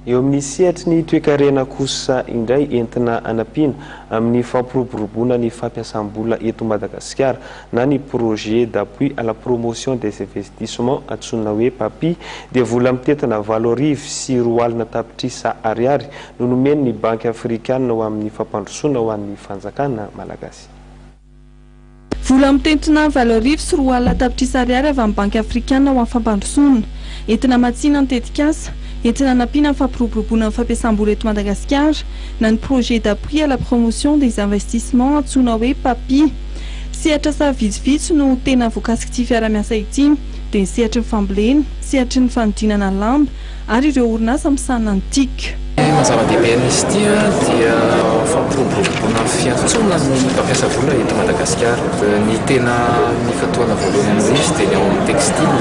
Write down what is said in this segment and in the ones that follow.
eo amin'ny sehatry ny toekarena kosa indray entina anapina amin'ny fampiroboroboana ny fampiasam-bola eto Madagasikara na ny projet d'appui à la promotion des investissements antsoina hoe PAPI dia vola mitetina 7,4 tapitrisa ariary no nomen'ny Banky Afrikana ho amin'ny fampandrosoana ho an'ny fanjakana malagasy. Vola mitentina 7,4 tapitrisa ariary avy amin'ny Banky Afrikana ho amin'ny fampandrosoana entina matsina tetikasa entina anapina fampiroboroboana ny fampiasam-bola eto Madagasikara na ny projet d'appui à la promotion des investissements antsoina hoe PAPI. Sehatra savidzivitsy no tena voakasiky ity fiara-miasa ity dia ny sehatry ny fambolena, sehatry ny fanodinana lamba ary ireo orinasa misana ny TIC. Zava-dehibe izy ity dia fampiroboroboana fiantsoana ny mpampiasa vola eto Madagasikara. Ny tena nifatoana voalohany izy dia ny ao amin'ny textile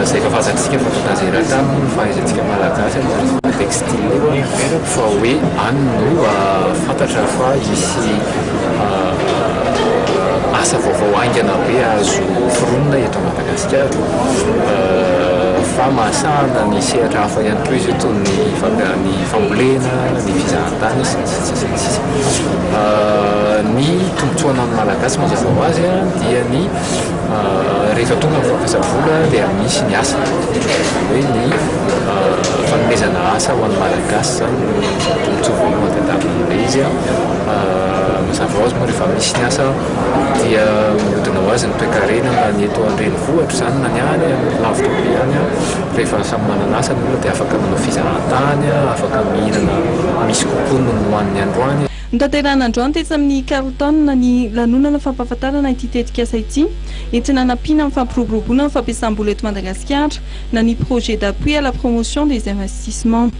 izay efa fazantsika fa tazera taminy fahaizantsika malagasy ny textile fa hoe any no fantatra fa isy asa vaovao aingana be azo foronina eto Madagasikara. Fa mahasahana ny sehatra hafa ihany koa izy toy ny fambolena, ny fizahantany ny tombotsoana amin'ny malagasy mazava ho azy dia ny rehefa tonga ny fampiasa vola dia misy ny asa hoe ny fanomezana asa ho an'ny malagasy zany tombotsoa voalohany tadavina izy mazava ho azy moa rehefa misy ny asa dia mihodina ho azy ny toe-karena na ny eto an-drenivohitra zany na ny any lavitra be any rehefa samy manana asa ny olona dia afaka manao fizahantany afaka mihinana misy kokoa no hoan'ny androany. Notanterahana androany tetsy amin'ny karotana ny lanonana fampahafantarana ity tetikasa ity entina anapina amin'ny fampiroboroboana ny fampiasam-bola eto Madagasikara na ny projet d'appui à la promotion des investissements.